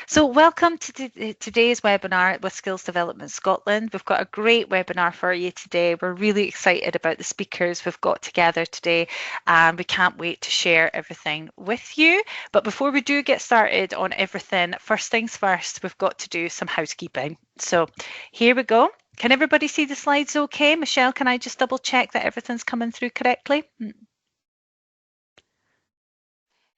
So welcome to today's webinar with Skills Development Scotland. We've got a great webinar for you today. We're really excited about the speakers we've got together today, and we can't wait to share everything with you. But before we do get started on everything, first things first, we've got to do some housekeeping. So here we go. Can everybody see the slides okay? Michelle, can I just double check that everything's coming through correctly?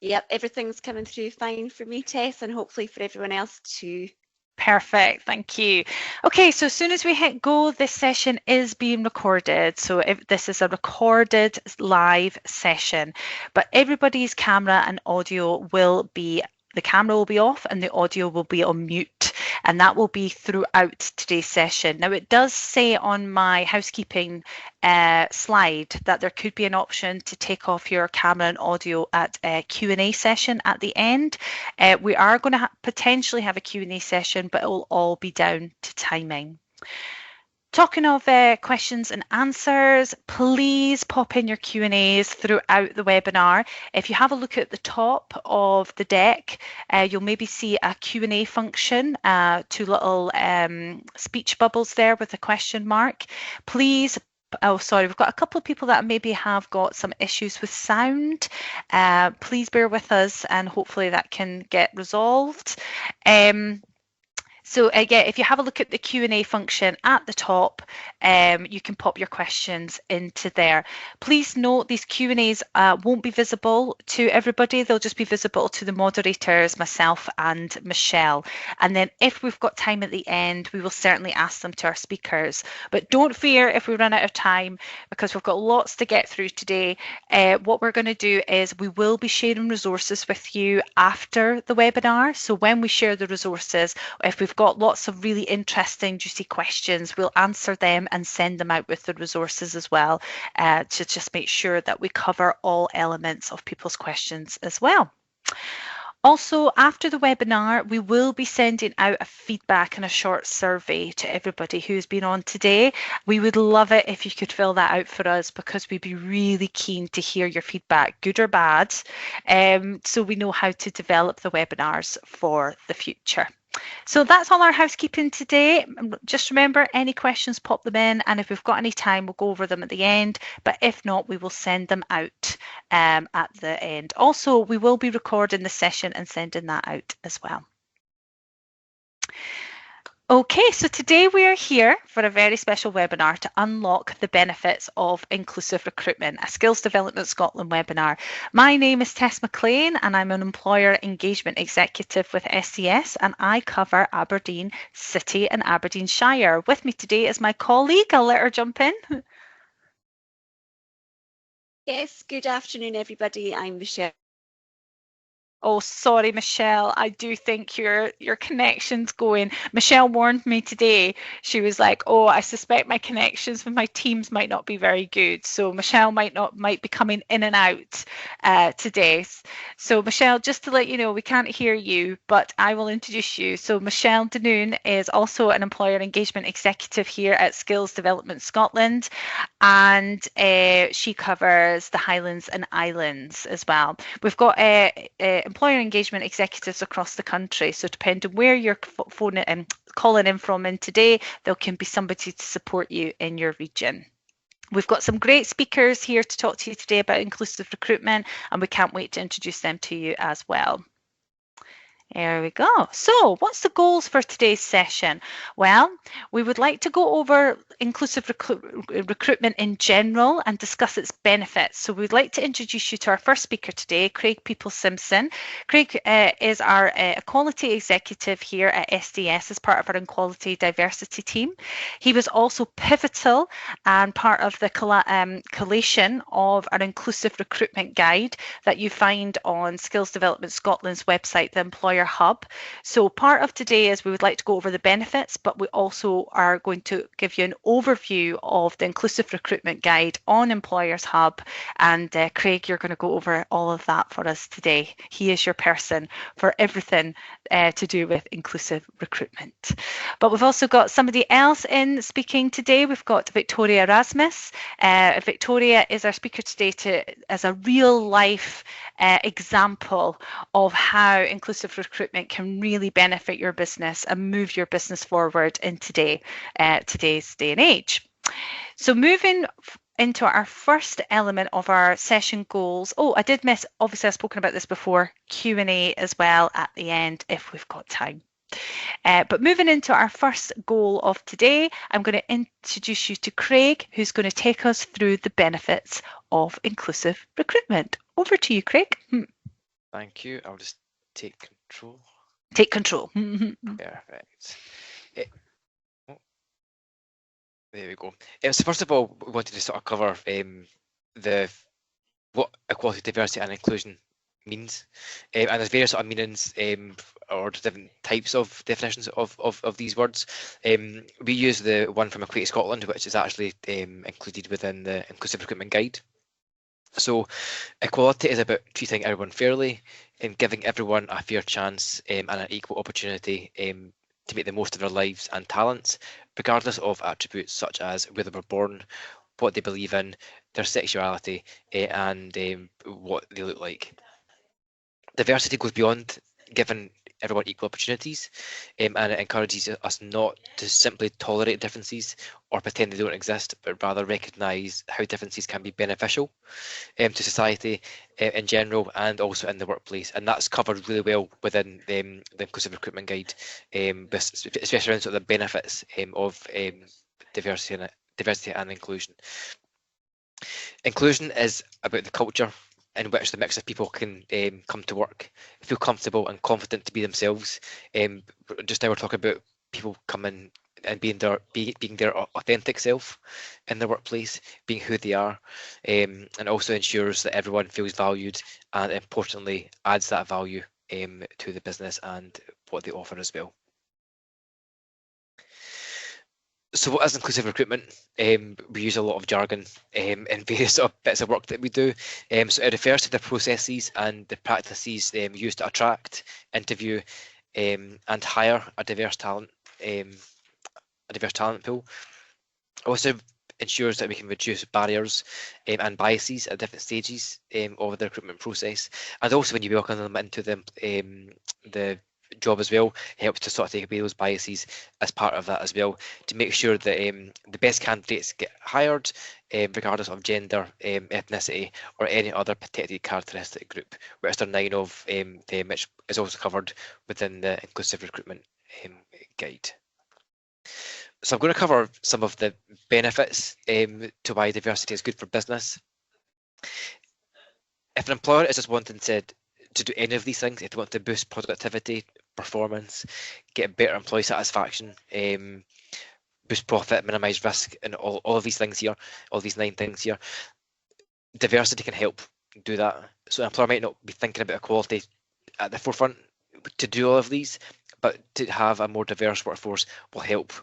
Yep, everything's coming through fine for me, Tess, and hopefully for everyone else too. Perfect, thank you. Okay, so as soon as we hit go, this session is being recorded. So if this is a recorded live session, but everybody's camera and audio will be, the camera will be off and the audio will be on mute, and that will be throughout today's session. Now it does say on my housekeeping slide that there could be an option to take off your camera and audio at a Q&A session at the end. We are going to potentially have a Q&A session, but it will all be down to timing. Talking of questions and answers, please pop in your Q&As throughout the webinar. If you have a look at the top of the deck, you'll maybe see a Q&A function, two little speech bubbles there with a question mark. Please, oh sorry, we've got a couple of people that maybe have got some issues with sound. Please bear with us and hopefully that can get resolved. So again, if you have a look at the Q&A function at the top, you can pop your questions into there. Please note these Q&As won't be visible to everybody. They'll just be visible to the moderators, myself and Michelle. And then if we've got time at the end, we will certainly ask them to our speakers. But don't fear if we run out of time, because we've got lots to get through today. What we're going to do is we will be sharing resources with you after the webinar. So when we share the resources, if we've got lots of really interesting, juicy questions, we'll answer them and send them out with the resources as well, to just make sure that we cover all elements of people's questions as well. Also, after the webinar, we will be sending out a feedback and a short survey to everybody who's been on today. We would love it if you could fill that out for us, because we'd be really keen to hear your feedback, good or bad, so we know how to develop the webinars for the future. So that's all our housekeeping today. Just remember, any questions, pop them in, and if we've got any time, we'll go over them at the end, but if not, we will send them out at the end. Also, we will be recording the session and sending that out as well. Okay, so today we are here for a very special webinar to unlock the benefits of inclusive recruitment, a Skills Development Scotland webinar. My name is Tess McLean and I'm an Employer Engagement Executive with SCS, and I cover Aberdeen City and Aberdeenshire. With me today is my colleague. I'll let her jump in. Yes, good afternoon everybody, I'm Michelle. Oh, sorry, Michelle. I do think your connection's going. Michelle warned me today. She was like, "Oh, I suspect my connections with my teams might not be very good." So Michelle might be coming in and out today. So Michelle, just to let you know, we can't hear you, but I will introduce you. So Michelle Danoon is also an Employer Engagement Executive here at Skills Development Scotland, and she covers the Highlands and Islands as well. We've got employer engagement executives across the country, so depending where you're phoning and calling in from in today, there can be somebody to support you in your region. We've got some great speakers here to talk to you today about inclusive recruitment, and we can't wait to introduce them to you as well. There we go. So what's the goals for today's session? Well, we would like to go over inclusive recruitment in general and discuss its benefits. So we'd like to introduce you to our first speaker today, Craig People-Simpson. Craig is our Equality Executive here at SDS as part of our Equality Diversity team. He was also pivotal and part of the collation of our Inclusive Recruitment Guide that you find on Skills Development Scotland's website, the Employer Hub. So part of today is we would like to go over the benefits, but we also are going to give you an overview of the Inclusive Recruitment Guide on Employers Hub. And Craig, you're going to go over all of that for us today. He is your person for everything to do with inclusive recruitment. But we've also got somebody else in speaking today. We've got Victoria Erasmus. Victoria is our speaker today as a real life example of how inclusive recruitment can really benefit your business and move your business forward in today's day and age. So moving into our first element of our session goals. Oh, I did miss, obviously I've spoken about this before, Q&A as well at the end if we've got time. But moving into our first goal of today, I'm going to introduce you to Craig, who's going to take us through the benefits of inclusive recruitment. Over to you, Craig. Thank you. I'll just take control. Take control. Perfect. Oh, there we go. So first of all, we wanted to sort of cover what equality, diversity, and inclusion means, and there's various sort of meanings or different types of definitions of these words. We use the one from Equate Scotland, which is actually included within the Inclusive Recruitment Guide. So equality is about treating everyone fairly and giving everyone a fair chance and an equal opportunity to make the most of their lives and talents, regardless of attributes such as where they were born, what they believe in, their sexuality, and what they look like. Diversity goes beyond giving everyone equal opportunities, and it encourages us not to simply tolerate differences or pretend they don't exist, but rather recognise how differences can be beneficial to society in general and also in the workplace. And that's covered really well within the Inclusive Recruitment Guide, especially around sort of the benefits of diversity and inclusion. Inclusion is about the culture in which the mix of people can come to work, feel comfortable and confident to be themselves. Just now we're talking about people coming and being their authentic self in their workplace, being who they are, and also ensures that everyone feels valued and importantly adds that value to the business and what they offer as well. So what is inclusive recruitment? We use a lot of jargon in various sort of bits of work that we do. So it refers to the processes and the practices used to attract, interview, and hire a diverse talent pool. Also ensures that we can reduce barriers and biases at different stages of the recruitment process, and also when you welcome them into the job as well, helps to sort of take away those biases as part of that as well, to make sure that the best candidates get hired regardless of gender, ethnicity or any other protected characteristic group, which there are 9 of them, which is also covered within the Inclusive Recruitment Guide. So I'm going to cover some of the benefits to why diversity is good for business. If an employer is just wanting to do any of these things, if they want to boost productivity, performance, get better employee satisfaction, boost profit, minimise risk, and all of these things here, all these 9 things here, diversity can help do that. So an employer might not be thinking about equality at the forefront to do all of these, but to have a more diverse workforce will help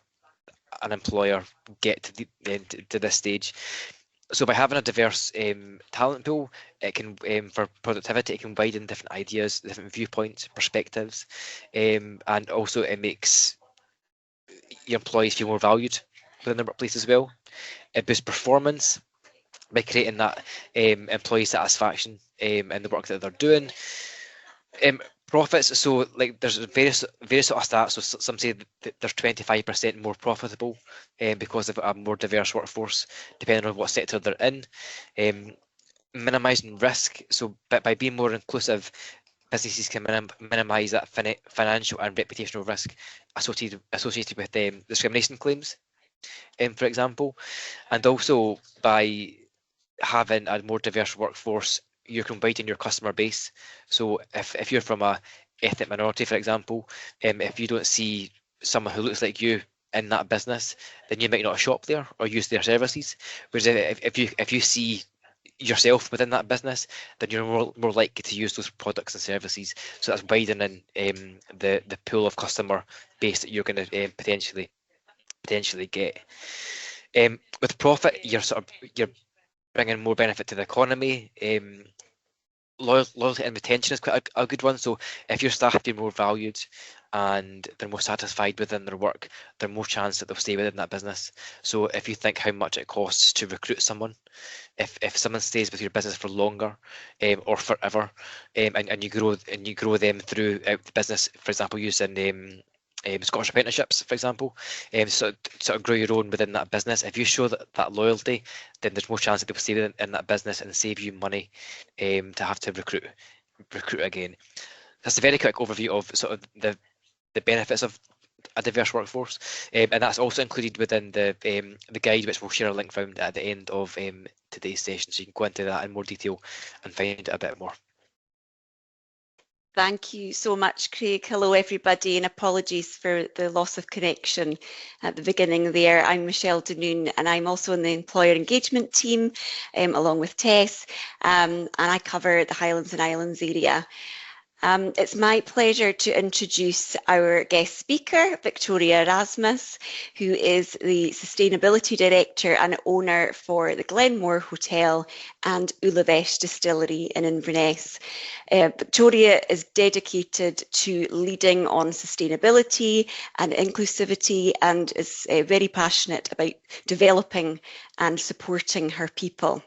an employer get to this stage. So by having a diverse talent pool, it can, for productivity, it can widen different ideas, different viewpoints, perspectives, and also it makes your employees feel more valued within the workplace as well. It boosts performance by creating that employee satisfaction in the work that they're doing. Profits, so like there's various sort of stats. So some say that there's 25% more profitable because of a more diverse workforce, depending on what sector they're in. Minimising risk, so by being more inclusive, businesses can minimise that financial and reputational risk associated with discrimination claims, for example, and also by having a more diverse workforce, you can widen your customer base. So if you're from a ethnic minority, for example, if you don't see someone who looks like you in that business, then you might not shop there or use their services. Whereas if you see yourself within that business, then you're more likely to use those products and services. So that's widening the pool of customer base that you're going to potentially get. With profit, you're bringing more benefit to the economy. loyalty and retention is quite a good one. So if your staff feel more valued and they're more satisfied within their work, they're more chance that they'll stay within that business. So if you think how much it costs to recruit someone, if someone stays with your business for longer or forever, and you grow them throughout the business, for example, using Scottish apprenticeships, for example, so sort of grow your own within that business. If you show that loyalty, then there's more chance that they'll stay in that business and save you money to have to recruit again. That's a very quick overview of sort of the benefits of a diverse workforce, and that's also included within the guide, which we'll share a link from at the end of today's session, so you can go into that in more detail and find it a bit more. Thank you so much, Craig. Hello, everybody, and apologies for the loss of connection at the beginning there. I'm Michelle Danoon, and I'm also in the employer engagement team, along with Tess, and I cover the Highlands and Islands area. It's my pleasure to introduce our guest speaker, Victoria Erasmus, who is the Sustainability Director and owner for the Glenmore Hotel and Ullavesh Distillery in Inverness. Victoria is dedicated to leading on sustainability and inclusivity, and is very passionate about developing and supporting her people.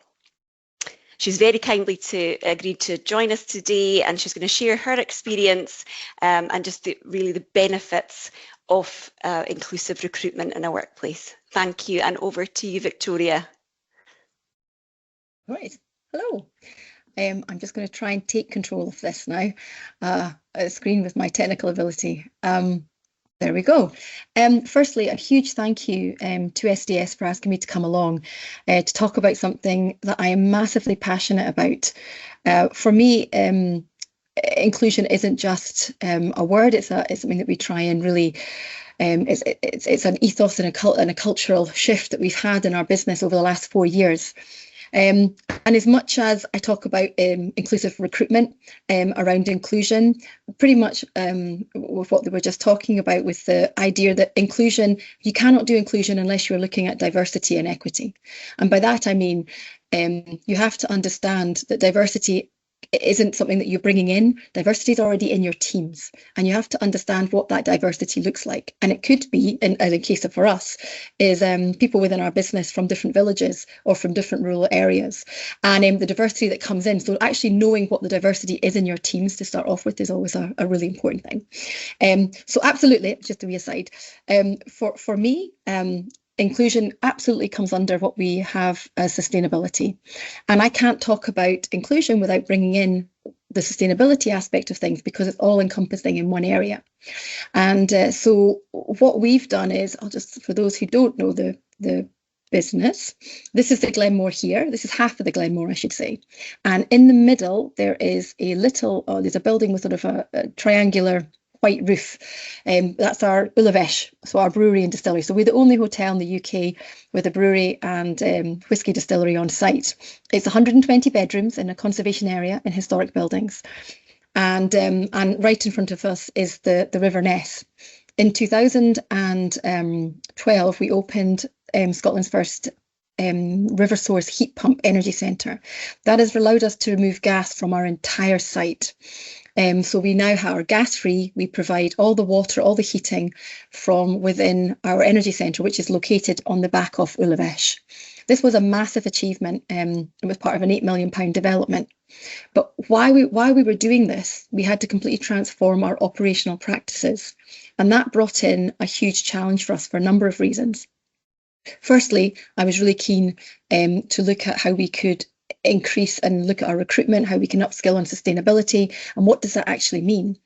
She's very kindly agreed to join us today, and she's going to share her experience and just really the benefits of inclusive recruitment in a workplace. Thank you, and over to you, Victoria. Right. Hello. I'm just going to try and take control of this now, a screen with my technical ability. There we go. Firstly, a huge thank you to SDS for asking me to come along to talk about something that I am massively passionate about. For me, inclusion isn't just a word, it's something that we try and really, it's an ethos and a cultural shift that we've had in our business over the last 4 years. And as much as I talk about inclusive recruitment around inclusion, pretty much with what they were just talking about, with the idea that inclusion, you cannot do inclusion unless you're looking at diversity and equity. And by that, I mean, you have to understand that diversity isn't something that you're bringing in. Diversity is already in your teams, and you have to understand what that diversity looks like. And it could be, in the case of for us, is people within our business from different villages or from different rural areas, and the diversity that comes in. So actually knowing what the diversity is in your teams to start off with is always a really important thing. So absolutely, just a wee aside, for me, inclusion absolutely comes under what we have as sustainability. And I can't talk about inclusion without bringing in the sustainability aspect of things, because it's all encompassing in one area. And so what we've done is, I'll just, for those who don't know the business, this is the Glenmore here. This is half of the Glenmore, I should say. And in the middle, there is a little, there's a building with sort of a triangular white roof. That's our Ullavesh, so our brewery and distillery. So we're the only hotel in the UK with a brewery and whisky distillery on site. It's 120 bedrooms in a conservation area in historic buildings. And right in front of us is the River Ness. In 2012, we opened Scotland's first river source heat pump energy centre. That has allowed us to remove gas from our entire site. So we now are gas free. We provide all the water, all the heating from within our energy centre, which is located on the back of Ullavesh. This was a massive achievement. It was part of an £8 million development. But while we were doing this, we had to completely transform our operational practices. And that brought in a huge challenge for us for a number of reasons. Firstly, I was really keen to look at how we could increase and look at our recruitment, how we can upskill on sustainability, and what does that actually mean.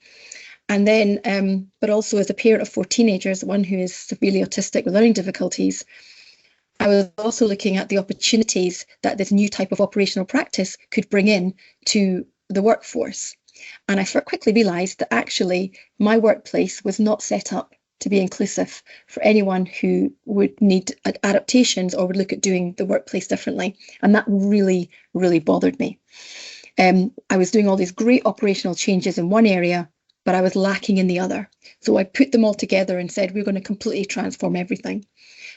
And then, but also as a parent of 4 teenagers, one who is severely autistic with learning difficulties, I was also looking at the opportunities that this new type of operational practice could bring in to the workforce. And I quickly realised that actually my workplace was not set up to be inclusive for anyone who would need adaptations or would look at doing the workplace differently. And that really, really bothered me. I was doing all these great operational changes in one area, but I was lacking in the other. So I put them all together and said, we're going to completely transform everything.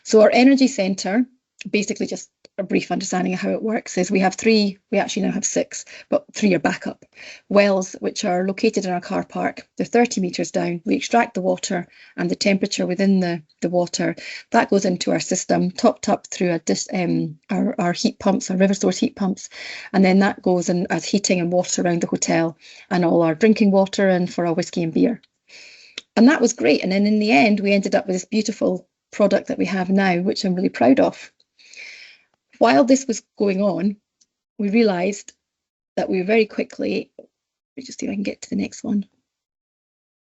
So our energy centre basically just a brief understanding of how it works is we actually now have 6, but 3 are backup wells, which are located in our car park. They're 30 metres down. We extract the water, and the temperature within the water, that goes into our system, topped up through our heat pumps, our river source heat pumps, and then that goes in as heating and water around the hotel and all our drinking water and for our whiskey and beer. And that was great. And then in the end, we ended up with this beautiful product that we have now, which I'm really proud of. While this was going on, we realised that we very quickly, let me just see if I can get to the next one.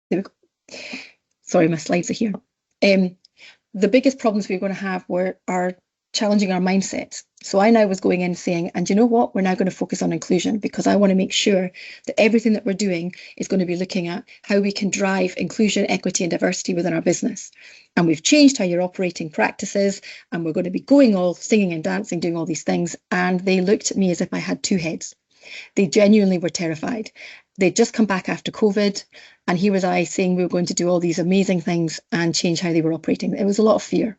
There we go. Sorry, my slides are here. The biggest problems we were going to have are challenging our mindsets. So I now was going in saying, and you know what, we're now going to focus on inclusion, because I want to make sure that everything that we're doing is going to be looking at how we can drive inclusion, equity and diversity within our business. And we've changed how you're operating practices, and we're going to be going all singing and dancing, doing all these things. And they looked at me as if I had 2 heads. They genuinely were terrified. They'd just come back after COVID, and here was I saying we were going to do all these amazing things and change how they were operating. It was a lot of fear.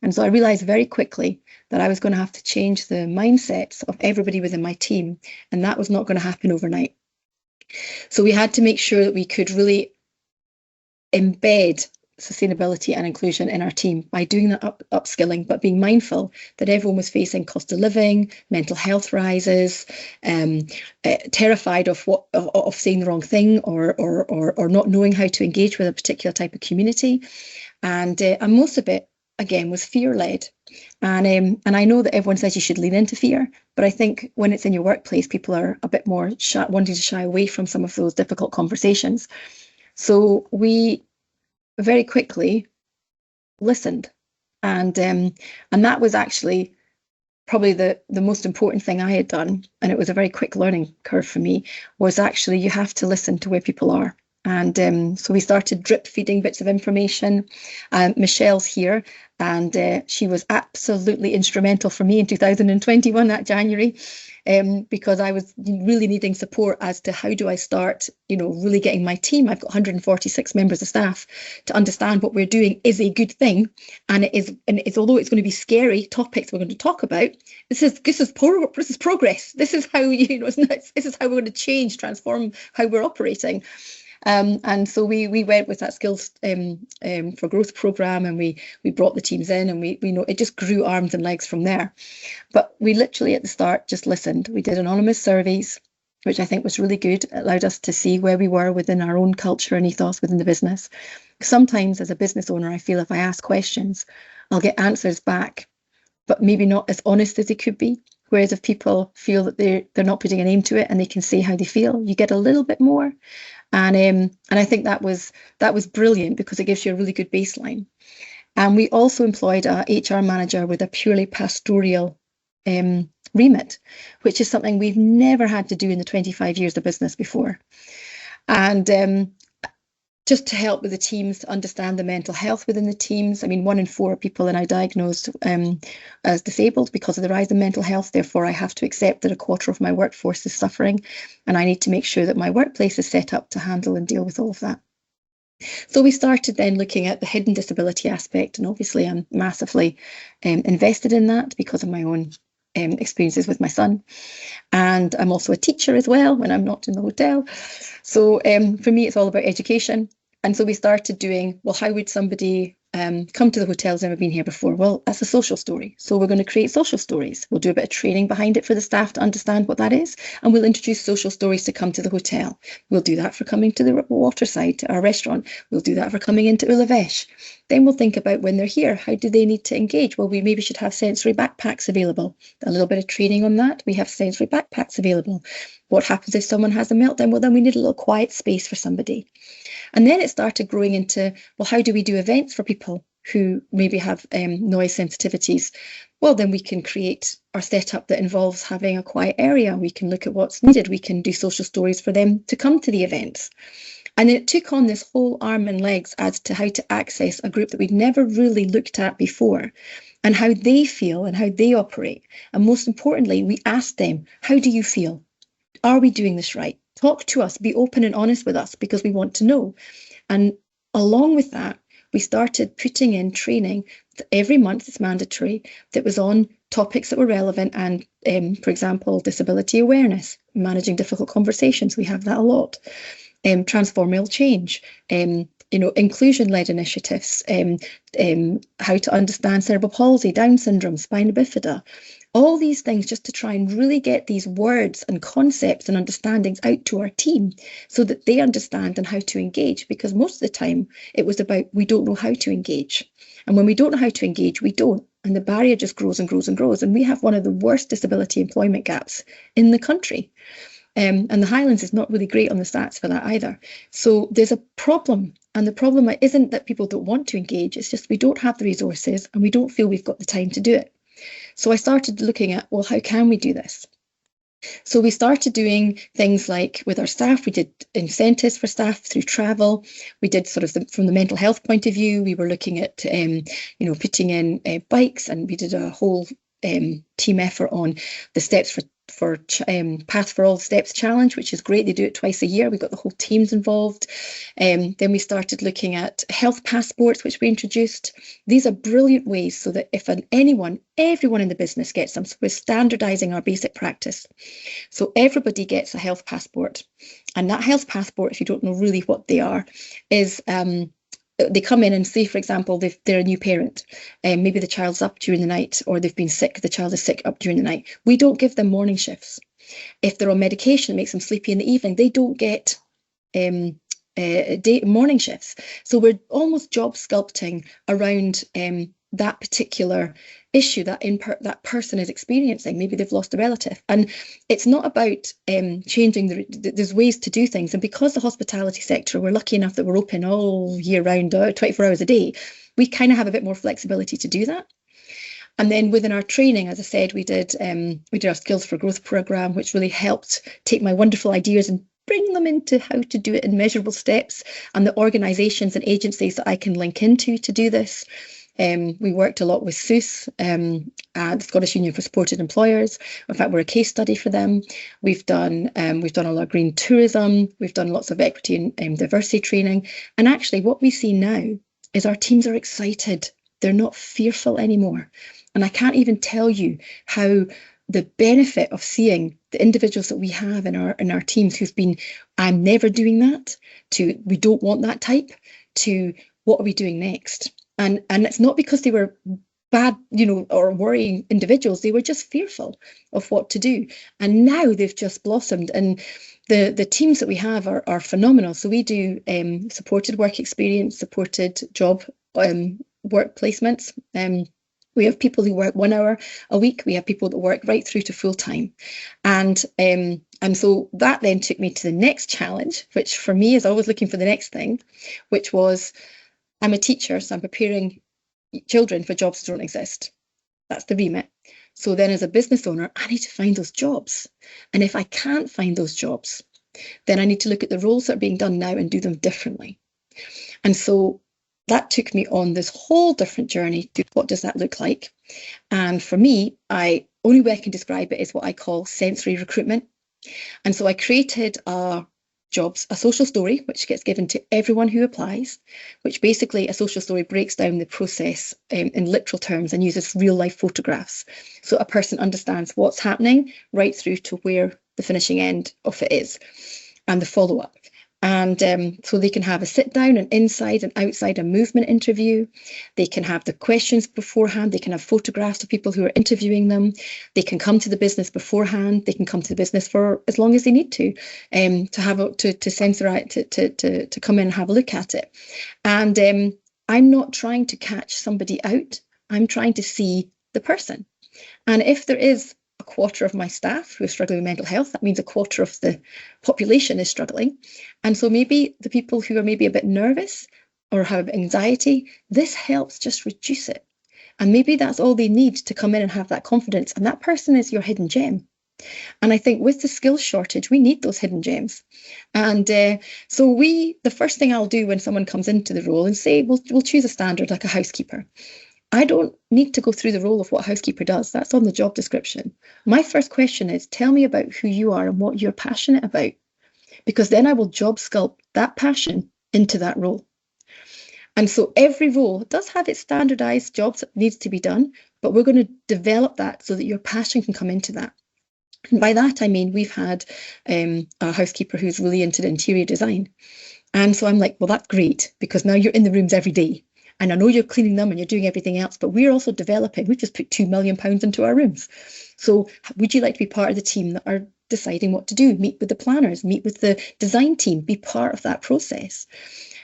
And so I realised very quickly that I was going to have to change the mindsets of everybody within my team, and that was not going to happen overnight. So we had to make sure that we could really embed sustainability and inclusion in our team by doing that upskilling, but being mindful that everyone was facing cost of living, mental health rises, terrified of saying the wrong thing or not knowing how to engage with a particular type of community, and most of it again was fear-led. And I know that everyone says you should lean into fear, but I think when it's in your workplace, people are a bit more wanting to shy away from some of those difficult conversations. So we very quickly listened, and that was actually probably the most important thing I had done, and it was a very quick learning curve for me, was actually you have to listen to where people are. And so we started drip feeding bits of information. Michelle's here, and she was absolutely instrumental for me in 2021, that January, because I was really needing support as to how do I start, really getting my team. I've got 146 members of staff to understand what we're doing is a good thing, and it's although it's going to be scary topics we're going to talk about. This is progress. This is how this is how we're going to change, transform how we're operating. And so we went with that Skills for Growth program, and we brought the teams in, and we know it just grew arms and legs from there. But we literally at the start just listened. We did anonymous surveys, which I think was really good. It allowed us to see where we were within our own culture and ethos within the business. Sometimes as a business owner, I feel if I ask questions, I'll get answers back, but maybe not as honest as they could be. Whereas if people feel that they're not putting a name to it and they can say how they feel, you get a little bit more. And I think that was brilliant, because it gives you a really good baseline. And we also employed a HR manager with a purely pastoral remit, which is something we've never had to do in the 25 years of business before. And just to help with the teams to understand the mental health within the teams. I mean, 1 in 4 people are now diagnosed as disabled because of the rise in mental health. Therefore, I have to accept that a quarter of my workforce is suffering, and I need to make sure that my workplace is set up to handle and deal with all of that. So we started then looking at the hidden disability aspect, and obviously I'm massively invested in that because of my own experiences with my son. And I'm also a teacher as well when I'm not in the hotel. So for me, it's all about education. And so we started doing, well, how would somebody come to the hotel who's never been here before? Well, that's a social story. So we're going to create social stories. We'll do a bit of training behind it for the staff to understand what that is. And we'll introduce social stories to come to the hotel. We'll do that for coming to the waterside, to our restaurant. We'll do that for coming into Ulavesh. Then we'll think about when they're here, how do they need to engage? Well, we maybe should have sensory backpacks available. A little bit of training on that. We have sensory backpacks available. What happens if someone has a meltdown? Well, then we need a little quiet space for somebody. And then it started growing into, well, how do we do events for people who maybe have noise sensitivities? Well, then we can create our setup that involves having a quiet area. We can look at what's needed. We can do social stories for them to come to the events. And it took on this whole arm and legs as to how to access a group that we'd never really looked at before, and how they feel and how they operate. And most importantly, we asked them, how do you feel? Are we doing this right? Talk to us, be open and honest with us, because we want to know. And along with that, we started putting in training every month, it's mandatory, that was on topics that were relevant and, for example, disability awareness, managing difficult conversations. We have that a lot. Transformational change, inclusion-led initiatives, how to understand cerebral palsy, Down syndrome, spina bifida, all these things, just to try and really get these words and concepts and understandings out to our team so that they understand and how to engage. Because most of the time it was about, we don't know how to engage. And when we don't know how to engage, we don't. And the barrier just grows and grows and grows. And we have one of the worst disability employment gaps in the country. And the Highlands is not really great on the stats for that either. So there's a problem. And the problem isn't that people don't want to engage. It's just we don't have the resources and we don't feel we've got the time to do it. So I started looking at, well, how can we do this? So we started doing things like with our staff, we did incentives for staff through travel. We did sort of from the mental health point of view, we were looking at, putting in bikes, and we did a whole team effort on the steps for Path for All Steps Challenge, which is great. They do it twice a year. We got the whole teams involved. Then we started looking at health passports, which we introduced. These are brilliant ways so that if everyone in the business gets them, so we're standardizing our basic practice. So everybody gets a health passport. And that health passport, if you don't know really what they are, is they come in and say, for example, they're a new parent, and maybe the child's up during the night, or they've been sick, the child is sick up during the night. We don't give them morning shifts. If they're on medication that makes them sleepy in the evening, they don't get morning shifts. So we're almost job sculpting around that particular issue that that person is experiencing. Maybe they've lost a relative, and it's not about changing there's ways to do things. And because the hospitality sector, we're lucky enough that we're open all year round, 24 hours a day, we kind of have a bit more flexibility to do that. And then within our training, as I said, we did our Skills for Growth program, which really helped take my wonderful ideas and bring them into how to do it in measurable steps, and the organisations and agencies that I can link into to do this. We worked a lot with SUS, the Scottish Union for Supported Employers. In fact, we're a case study for them. We've done all our green tourism. We've done lots of equity and diversity training. And actually, what we see now is our teams are excited. They're not fearful anymore. And I can't even tell you how the benefit of seeing the individuals that we have in our teams who've been, I'm never doing that, to we don't want that type, to what are we doing next? And it's not because they were bad, or worrying individuals. They were just fearful of what to do. And now they've just blossomed. And the teams that we have are phenomenal. So we do supported work experience, supported job work placements. We have people who work 1 hour a week. We have people that work right through to full time. And so that then took me to the next challenge, which for me is always looking for the next thing, which was, I'm a teacher, so I'm preparing children for jobs that don't exist. That's the remit. So then as a business owner, I need to find those jobs. And if I can't find those jobs, then I need to look at the roles that are being done now and do them differently. And so that took me on this whole different journey to what does that look like. And for me, only way I can describe it is what I call sensory recruitment. And so I created a social story, which gets given to everyone who applies, which basically a social story breaks down the process in literal terms and uses real life photographs. So a person understands what's happening right through to where the finishing end of it is and the follow-up. And so they can have a sit down, an inside and outside a movement interview. They can have the questions beforehand. They can have photographs of people who are interviewing them. They can come to the business beforehand. They can come to the business for as long as they need to censorize, to come in and have a look at it. And I'm not trying to catch somebody out. I'm trying to see the person. And if there is a quarter of my staff who are struggling with mental health, that means a quarter of the population is struggling. And so maybe the people who are maybe a bit nervous or have anxiety, this helps just reduce it. And maybe that's all they need to come in and have that confidence. And that person is your hidden gem. And I think with the skills shortage, we need those hidden gems. And so the first thing I'll do when someone comes into the role and say, we'll choose a standard like a housekeeper. I don't need to go through the role of what a housekeeper does. That's on the job description. My first question is, tell me about who you are and what you're passionate about, because then I will job sculpt that passion into that role. And so every role does have its standardized jobs that needs to be done, but we're going to develop that so that your passion can come into that. And by that, I mean, we've had a housekeeper who's really into the interior design. And so I'm like, well, that's great, because now you're in the rooms every day. And I know you're cleaning them and you're doing everything else, but we're also developing. We've just put £2 million into our rooms. So would you like to be part of the team that are deciding what to do? Meet with the planners, meet with the design team, be part of that process.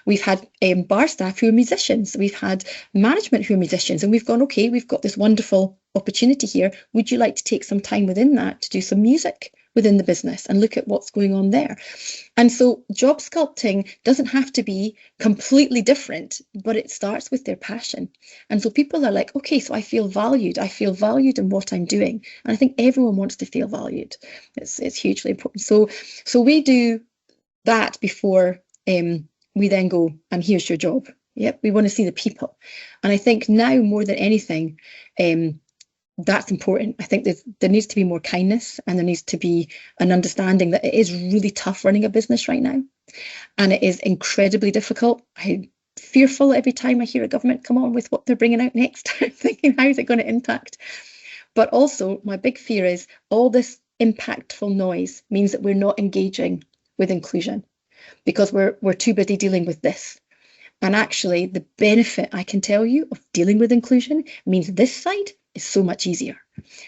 We've had bar staff who are musicians. We've had management who are musicians. And we've gone, okay, we've got this wonderful opportunity here. Would you like to take some time within that to do some music within the business and look at what's going on there? And so job sculpting doesn't have to be completely different, but it starts with their passion. And so people are like, okay, so I feel valued. I feel valued in what I'm doing. And I think everyone wants to feel valued. It's hugely important. So we do that before we then go, and here's your job. Yep, we want to see the people. And I think now more than anything, that's important. I think there needs to be more kindness, and there needs to be an understanding that it is really tough running a business right now. And it is incredibly difficult. I'm fearful every time I hear a government come on with what they're bringing out next, thinking, how is it going to impact? But also, my big fear is all this impactful noise means that we're not engaging with inclusion, because we're too busy dealing with this. And actually, the benefit I can tell you of dealing with inclusion means this side is so much easier,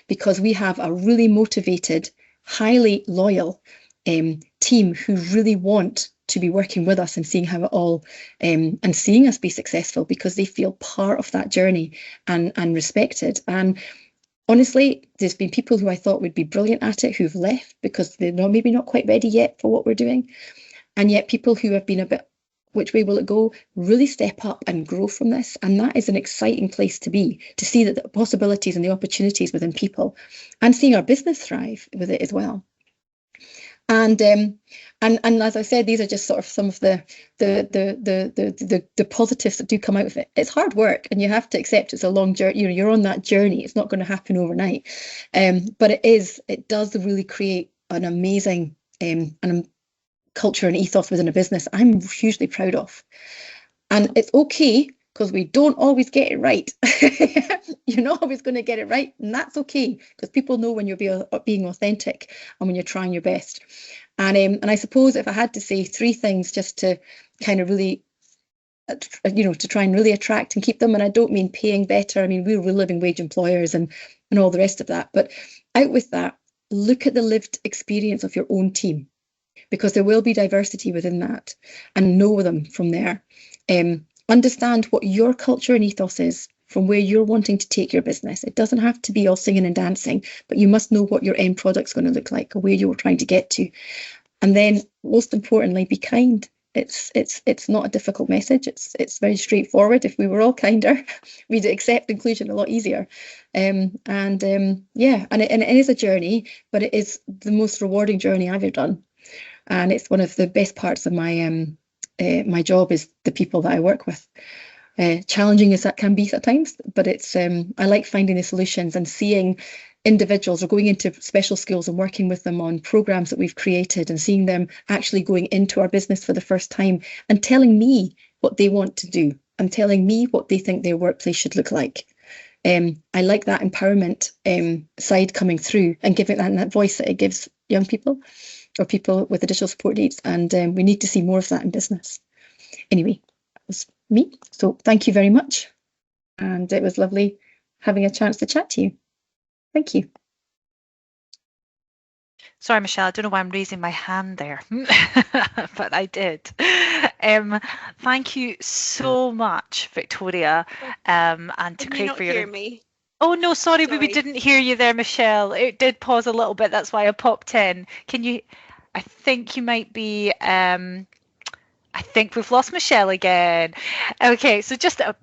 because we have a really motivated, highly loyal team who really want to be working with us and seeing how it all and seeing us be successful, because they feel part of that journey and respected. And honestly, there's been people who I thought would be brilliant at it who've left because they're maybe not quite ready yet for what we're doing. And yet people who have been a bit, which way will it go, really step up and grow from this. And that is an exciting place to be, to see that the possibilities and the opportunities within people, and seeing our business thrive with it as well. And as I said, these are just sort of some of the positives that do come out of it. It's hard work, and you have to accept it's a long journey. You're on that journey. It's not going to happen overnight. But it does really create an amazing culture and ethos within a business I'm hugely proud of. And it's okay, because we don't always get it right. You're not always going to get it right, and that's okay, because people know when you're being authentic and when you're trying your best. And I suppose if I had to say 3 things just to kind of really, to try and really attract and keep them, and I don't mean paying better, I mean we're living wage employers and all the rest of that, but out with that, look at the lived experience of your own team, because there will be diversity within that, and know them from there. Understand what your culture and ethos is from where you're wanting to take your business. It doesn't have to be all singing and dancing, but you must know what your end product's going to look like, or where you're trying to get to. And then, most importantly, be kind. It's not a difficult message. It's very straightforward. If we were all kinder, we'd accept inclusion a lot easier. And it is a journey, but it is the most rewarding journey I've ever done. And it's one of the best parts of my my job is the people that I work with. Challenging as that can be at times, but it's I like finding the solutions and seeing individuals, or going into special schools and working with them on programs that we've created, and seeing them actually going into our business for the first time and telling me what they want to do and telling me what they think their workplace should look like. I like that empowerment side coming through, and giving that voice that it gives young people or people with additional support needs. And we need to see more of that in business. Anyway, that was me. So thank you very much. And it was lovely having a chance to chat to you. Thank you. Sorry, Michelle, I don't know why I'm raising my hand there, but I did. Thank you so much, Victoria, and to Craig for your... Hear me? Oh, no, sorry, we didn't hear you there, Michelle. It did pause a little bit. That's why I popped in. Can you... I think you might be... I think we've lost Michelle again. Okay, so just a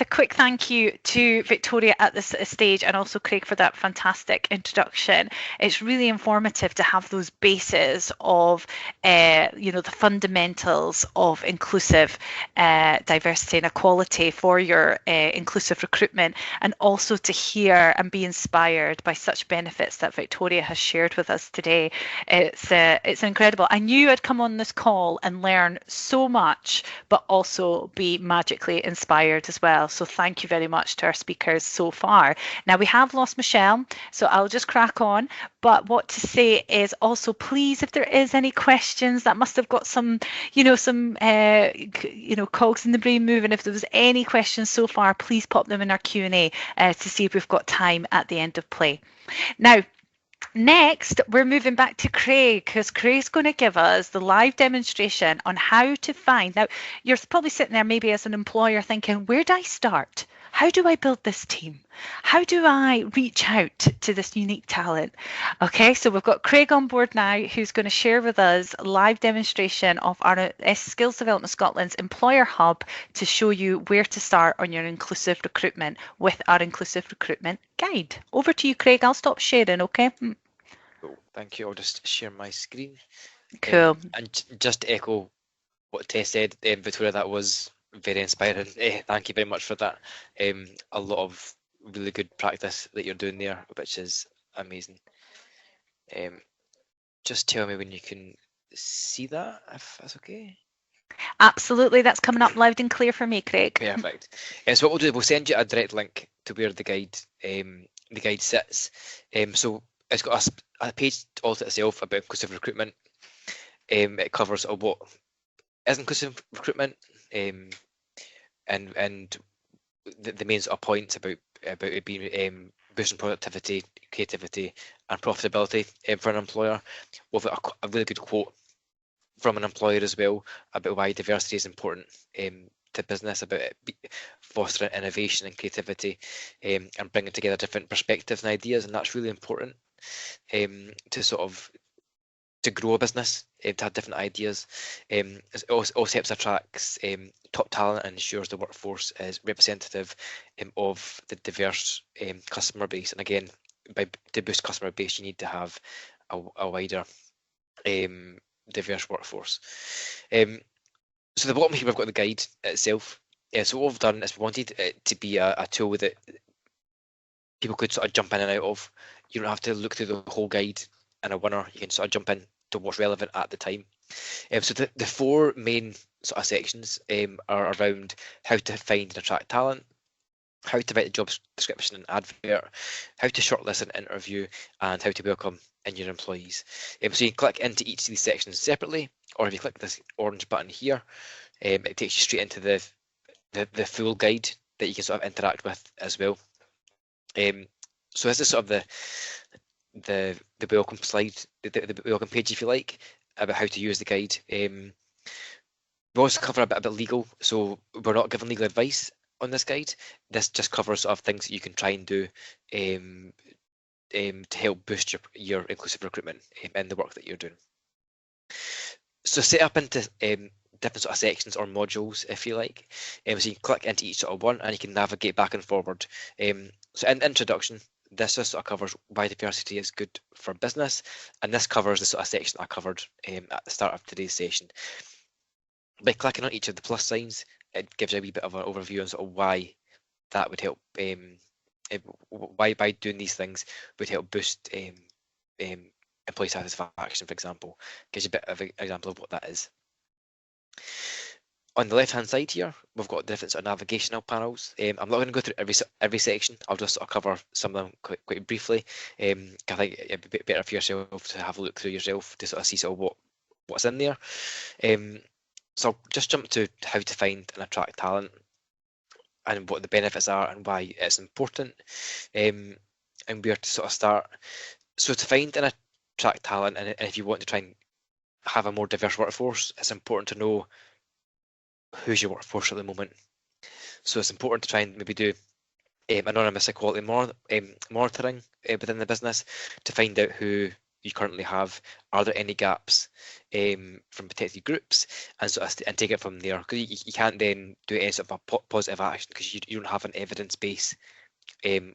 quick thank you to Victoria at this stage, and also Craig for that fantastic introduction. It's really informative to have those bases of, the fundamentals of inclusive diversity and equality for your inclusive recruitment, and also to hear and be inspired by such benefits that Victoria has shared with us today. It's incredible. I knew I'd come on this call and learn so much, but also be magically inspired as well. So thank you very much to our speakers so far. Now we have lost Michelle, so I'll just crack on. But what to say is also, please, if there is any questions that must have got some, cogs in the brain moving, if there was any questions so far, please pop them in our Q&A to see if we've got time at the end of play. Now, next, we're moving back to Craig, because Craig's going to give us the live demonstration on how to find. Now, you're probably sitting there maybe as an employer thinking, where do I start? How do I build this team? How do I reach out to this unique talent? Okay, so we've got Craig on board now, who's going to share with us a live demonstration of our Skills Development Scotland's Employer Hub to show you where to start on your inclusive recruitment with our inclusive recruitment guide. Over to you, Craig. I'll stop sharing, okay? Cool. Thank you. I'll just share my screen. Cool. And just to echo what Tess said, Victoria, that was very inspiring. Thank you very much for that. A lot of really good practice that you're doing there, which is amazing. Just tell me when you can see that, if that's okay. Absolutely, that's coming up loud and clear for me, Craig. Perfect. So what we'll do, we'll send you a direct link to where the guide sits. So it's got a page all to itself about inclusive recruitment. It covers what is inclusive recruitment, and the main sort of points about it being boosting productivity, creativity, and profitability for an employer. We've got a really good quote from an employer as well about why diversity is important to business, about it fostering innovation and creativity, and bringing together different perspectives and ideas, and that's really important to sort of to grow a business, to have different ideas. It also helps attract top talent and ensures the workforce is representative of the diverse customer base. And again, to boost customer base, you need to have a wider diverse workforce. So the bottom here, we've got the guide itself. So what we've done is we wanted it to be a tool that people could sort of jump in and out of. You don't have to look through the whole guide and a winner. You can sort of jump in to what's relevant at the time. So the four main sort of sections are around how to find and attract talent, how to write the job description and advert, how to shortlist an interview, and how to welcome in your employees. So you can click into each of these sections separately, or if you click this orange button here, it takes you straight into the full guide that you can sort of interact with as well. So this is sort of the welcome slide, the welcome page, if you like, about how to use the guide. We also cover a bit about legal, so we're not giving legal advice on this guide. This just covers sort of things that you can try and do to help boost your inclusive recruitment in the work that you're doing. So set up into different sort of sections or modules, if you like. So you can click into each sort of one and you can navigate back and forward. So in introduction, this just sort of covers why diversity is good for business, and this covers the sort of section I covered at the start of today's session. By clicking on each of the plus signs, it gives you a wee bit of an overview on sort of why that would help, why by doing these things would help boost employee satisfaction, for example. Gives you a bit of an example of what that is. On the left-hand side here, we've got different sort of navigational panels. I'm not going to go through every section. I'll just sort of cover some of them quite briefly. I think it'd be better for yourself to have a look through yourself to sort of see sort of what's in there. So I'll just jump to how to find and attract talent and what the benefits are and why it's important, and where to sort of start. So to find and attract talent, and if you want to try and have a more diverse workforce, it's important to know who's your workforce at the moment. So it's important to try and maybe do anonymous equality monitoring within the business to find out who you currently have. Are there any gaps from protected groups, and sort of and take it from there, because you can't then do any sort of a positive action because you don't have an evidence base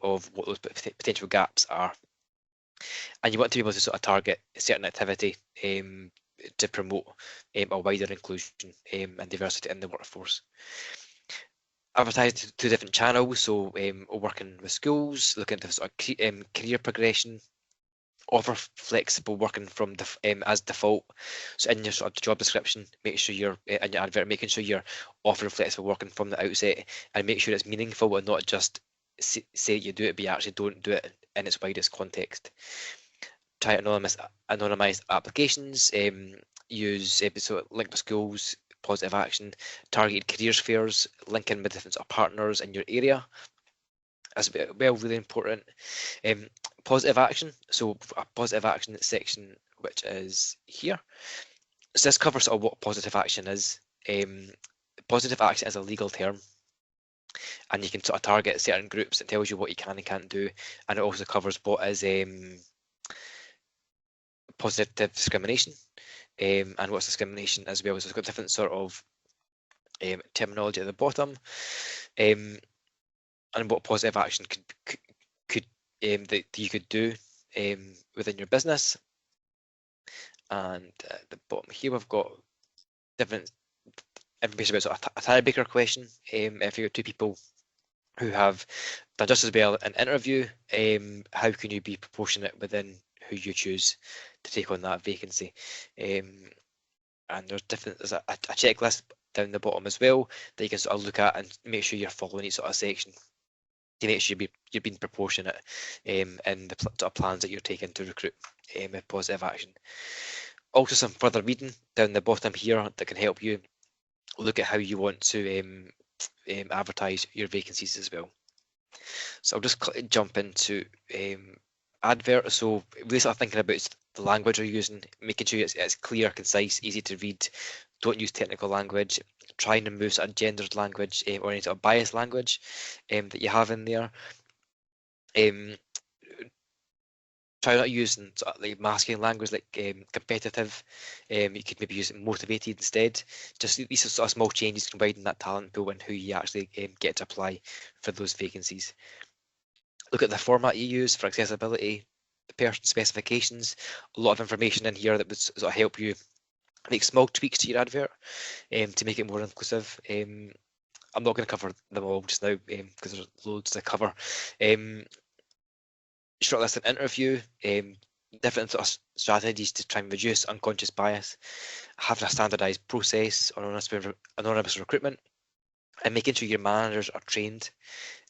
of what those potential gaps are. And you want to be able to sort of target a certain activity to promote a wider inclusion and diversity in the workforce. Advertising to different channels, so working with schools, looking at sort of career progression, offer flexible working from as default. So in your sort of job description, make sure you're in your advert, making sure you're offering flexible working from the outset, and make sure it's meaningful and not just say you do it, but you actually don't do it in its widest context. Try anonymize applications. Use so link with schools, positive action, targeted careers fairs, linking with different sort of partners in your area. That's really important. Positive action. So a positive action section, which is here. So this covers sort of what positive action is. Positive action is a legal term, and you can sort of target certain groups. It tells you what you can and can't do, and it also covers what is positive discrimination, and what's discrimination as well. So it's got different sort of terminology at the bottom, and what positive action could that you could do within your business. And at the bottom here we've got different information about sort of a tiebreaker question. If you've got two people who have done just as well in an interview, how can you be proportionate within who you choose to take on that vacancy? And there's a checklist down the bottom as well that you can sort of look at and make sure you're following each sort of section to make sure you're being proportionate in the sort of plans that you're taking to recruit with positive action. Also, some further reading down the bottom here that can help you look at how you want to advertise your vacancies as well. So I'll just jump into advert. So really sort of thinking about the language you're using, making sure it's clear, concise, easy to read. Don't use technical language. Try and remove sort of gendered language or any sort of biased language that you have in there. Try not using sort of like masculine language like competitive. You could maybe use motivated instead. Just these are sort of small changes can widen that talent pool and who you actually get to apply for those vacancies. Look at the format you use for accessibility, the person specifications, a lot of information in here that would sort of help you make small tweaks to your advert to make it more inclusive. I'm not going to cover them all just now because there's loads to cover. Shortlist an interview, different sort of strategies to try and reduce unconscious bias, having a standardised process on anonymous recruitment, and making sure your managers are trained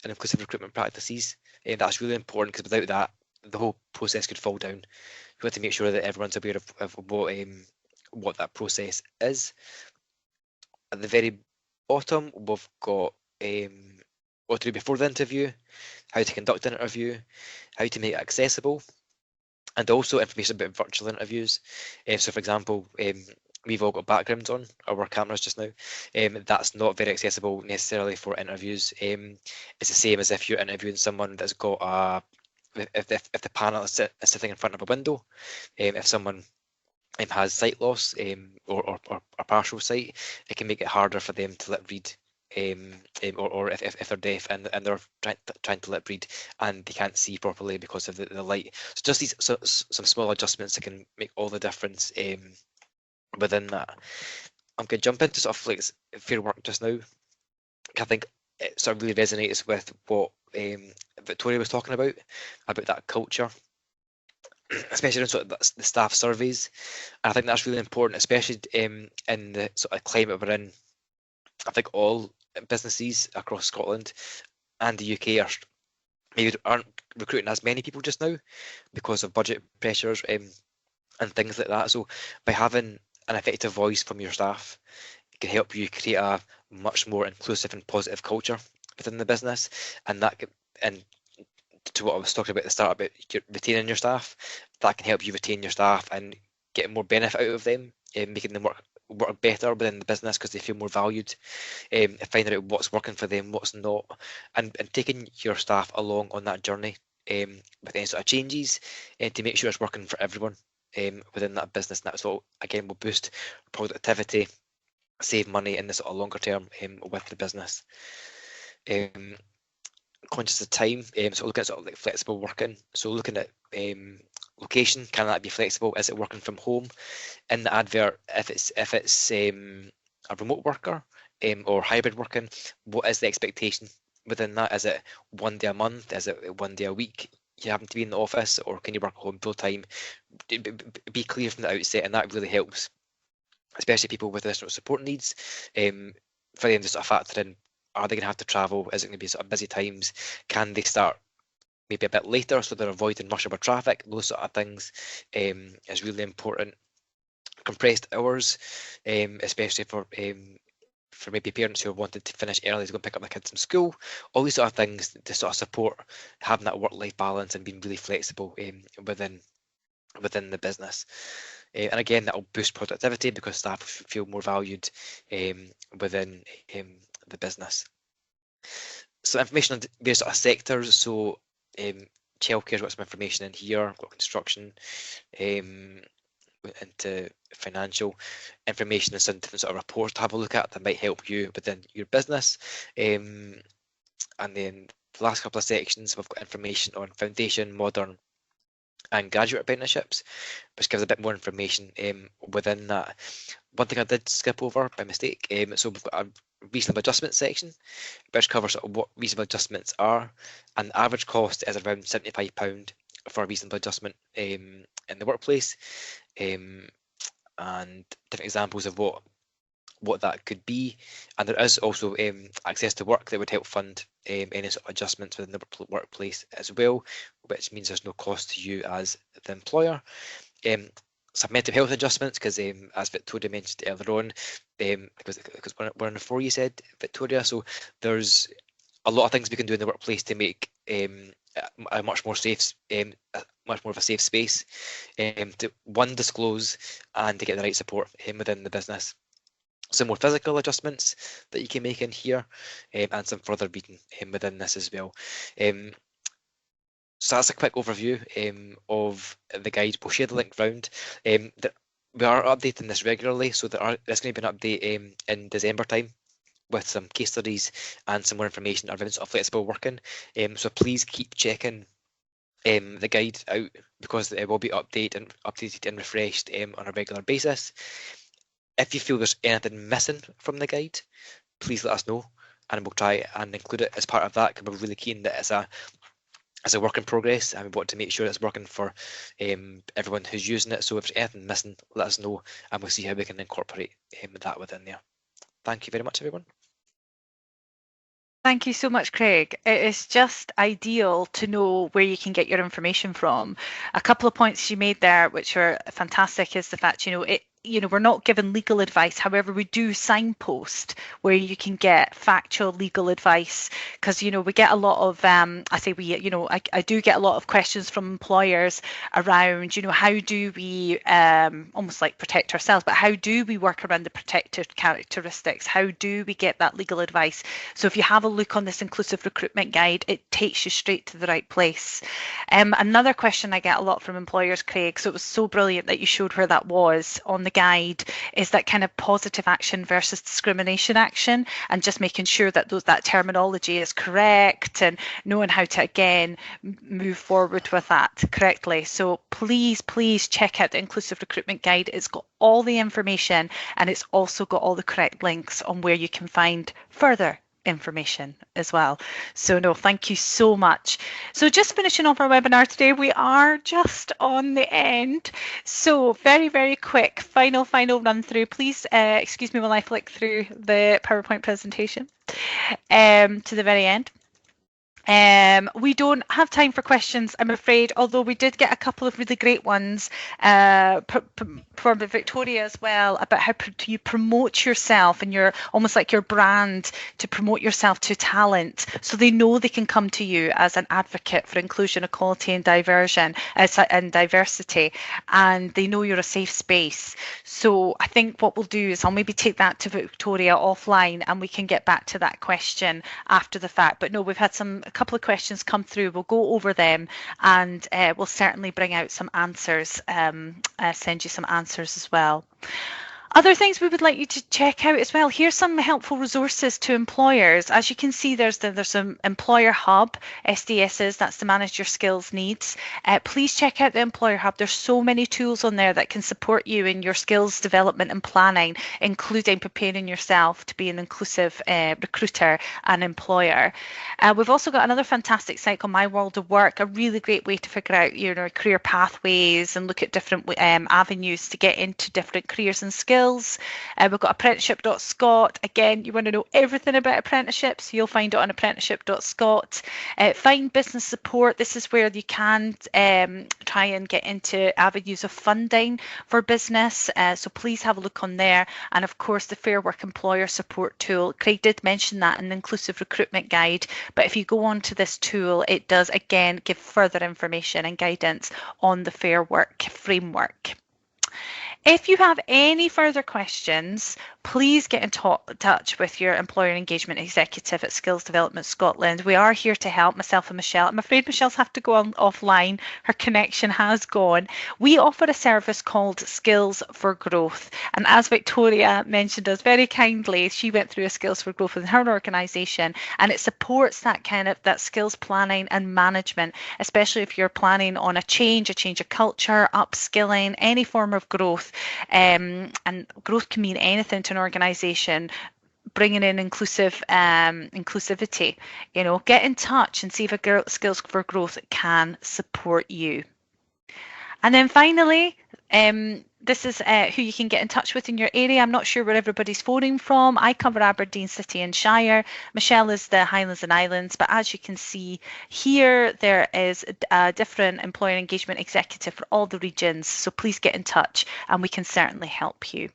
in inclusive recruitment practices. That's really important because without that, the whole process could fall down. We want to make sure that everyone's aware of what that process is. At the very bottom, we've got what to do before the interview, how to conduct an interview, how to make it accessible, and also information about virtual interviews. So, for example, we've all got backgrounds on our cameras just now. That's not very accessible necessarily for interviews. It's the same as if you're interviewing someone that's got if the panel is sitting in front of a window. If someone has sight loss or partial sight, it can make it harder for them to lip read. Or if they're deaf and they're trying to lip read and they can't see properly because of the light. So just these some small adjustments that can make all the difference within that. I'm going to jump into sort of like fair work just now. I think it sort of really resonates with what Victoria was talking about that culture, especially in sort of the staff surveys. And I think that's really important, especially in the sort of climate we're in. I think all businesses across Scotland and the UK aren't recruiting as many people just now because of budget pressures and things like that. So by having an effective voice from your staff, it can help you create a much more inclusive and positive culture within the business. And to what I was talking about at the start about retaining your staff, that can help you retain your staff and get more benefit out of them, making them work better within the business because they feel more valued, finding out what's working for them, what's not, and taking your staff along on that journey with any sort of changes to make sure it's working for everyone within that business. And that's what, again, will boost productivity, save money in the sort of longer term with the business. Conscious of time, so looking at sort of like flexible working. So looking at location, can that be flexible? Is it working from home? In the advert, if it's a remote worker or hybrid working, what is the expectation within that? Is it 1 day a month? Is it 1 day a week? you having to be in the office, or can you work at home full time? Be clear from the outset, and that really helps, especially people with additional support needs. For them to sort of factor in, are they going to have to travel? Is it going to be sort of busy times? Can they start maybe a bit later so they're avoiding rush hour traffic? Those sort of things is really important. Compressed hours, especially for maybe parents who wanted to finish early to go and pick up their kids from school. All these sort of things to sort of support having that work-life balance and being really flexible within the business. And again, that will boost productivity because staff feel more valued within the business. So information on various sort of sectors. So childcare's got some information in here, got construction, into financial information and some different sort of reports to have a look at that might help you within your business. And then the last couple of sections, we've got information on foundation, modern and graduate apprenticeships, which gives a bit more information within that. One thing I did skip over by mistake, so we've got a reasonable adjustment section, which covers sort of what reasonable adjustments are, and the average cost is around £75 for a reasonable adjustment in the workplace, and different examples of what that could be. And there is also access to work that would help fund any sort of adjustments within the workplace as well, which means there's no cost to you as the employer. Some mental health adjustments, because as Victoria mentioned earlier on, because we're on the 4, you said, Victoria, so there's a lot of things we can do in the workplace to make a much more safe, much more of a safe space, to disclose and to get the right support within the business. Some more physical adjustments that you can make in here, and some further reading within this as well. So that's a quick overview of the guide. We'll share the link round. We are updating this regularly, so there's going to be an update in December time with some case studies and some more information around sort of flexible working. So please keep checking the guide out, because it will be updated and refreshed on a regular basis. If you feel there's anything missing from the guide, please let us know, and we'll try and include it as part of that, because we're really keen that it's a work in progress, and we want to make sure it's working for everyone who's using it. So if there's anything missing, let us know, and we'll see how we can incorporate that within there. Thank you very much, everyone. Thank you so much, Craig. It is just ideal to know where you can get your information from. A couple of points you made there, which are fantastic, is the fact, we're not given legal advice. However, we do signpost where you can get factual legal advice, because, we get a lot of, I do get a lot of questions from employers around, how do we almost like protect ourselves, but how do we work around the protected characteristics? How do we get that legal advice? So if you have a look on this inclusive recruitment guide, it takes you straight to the right place. Another question I get a lot from employers, Craig, so it was so brilliant that you showed where that was on the guide, is that kind of positive action versus discrimination action, and just making sure that that terminology is correct and knowing how to again move forward with that correctly. So please check out the inclusive recruitment guide. It's got all the information, and it's also got all the correct links on where you can find further information as well. So no, thank you so much. So just finishing off our webinar today, we are just on the end. So very quick final run through. Please excuse me while I flick through the PowerPoint presentation to the very end. We don't have time for questions, I'm afraid, although we did get a couple of really great ones from Victoria as well, about how you promote yourself and your almost like your brand, to promote yourself to talent, so they know they can come to you as an advocate for inclusion, equality and diversity, and they know you're a safe space. So I think what we'll do is I'll maybe take that to Victoria offline, and we can get back to that question after the fact. But no, we've had a couple of questions come through. We'll go over them, and we'll certainly bring out some answers, send you some answers as well. Other things we would like you to check out as well. Here's some helpful resources to employers. As you can see, there's some Employer Hub, SDSs, that's to manage your skills needs. Please check out the Employer Hub. There's so many tools on there that can support you in your skills development and planning, including preparing yourself to be an inclusive recruiter and employer. We've also got another fantastic site called My World of Work, a really great way to figure out career pathways and look at different avenues to get into different careers and skills. We've got apprenticeship.scot. Again, you want to know everything about apprenticeships, you'll find it on apprenticeship.scot. Find business support. This is where you can try and get into avenues of funding for business. So please have a look on there. And of course, the Fair Work Employer Support Tool. Craig did mention that in the Inclusive Recruitment Guide. But if you go on to this tool, it does again give further information and guidance on the Fair Work framework. If you have any further questions, please get in touch with your employer engagement executive at Skills Development Scotland. We are here to help, myself and Michelle. I'm afraid Michelle's have to go on offline. Her connection has gone. We offer a service called Skills for Growth. And as Victoria mentioned us very kindly, she went through a Skills for Growth within her organisation, and it supports that skills planning and management, especially if you're planning on a change of culture, upskilling, any form of growth. And growth can mean anything to an organisation. Bringing in inclusivity, get in touch and see if Skills for Growth can support you. And then finally, this is who you can get in touch with in your area. I'm not sure where everybody's phoning from. I cover Aberdeen City and Shire. Michelle is the Highlands and Islands. But as you can see here, there is a different employer engagement executive for all the regions. So please get in touch and we can certainly help you.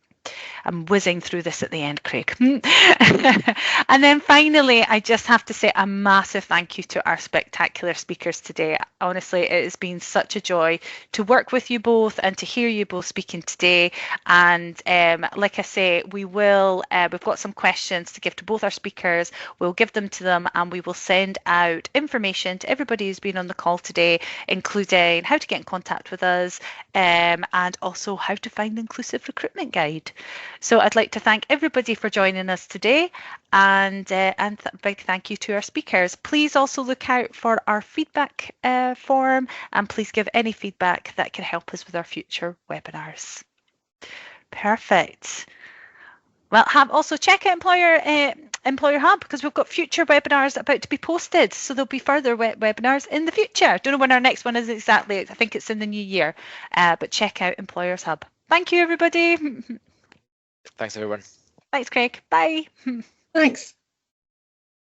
I'm whizzing through this at the end, Craig. And then finally, I just have to say a massive thank you to our spectacular speakers today. Honestly, it has been such a joy to work with you both and to hear you both speaking today. And like I say, we've got some questions to give to both our speakers. We'll give them to them and we will send out information to everybody who's been on the call today, including how to get in contact with us and also how to find the Inclusive Recruitment Guide. So I'd like to thank everybody for joining us today and big thank you to our speakers. Please also look out for our feedback form and please give any feedback that can help us with our future webinars. Perfect. Well, also check out Employer Hub because we've got future webinars about to be posted. So there'll be further webinars in the future. Don't know when our next one is exactly. I think it's in the new year, but check out Employers Hub. Thank you, everybody. Thanks, everyone. Thanks, Craig. Bye. Thanks.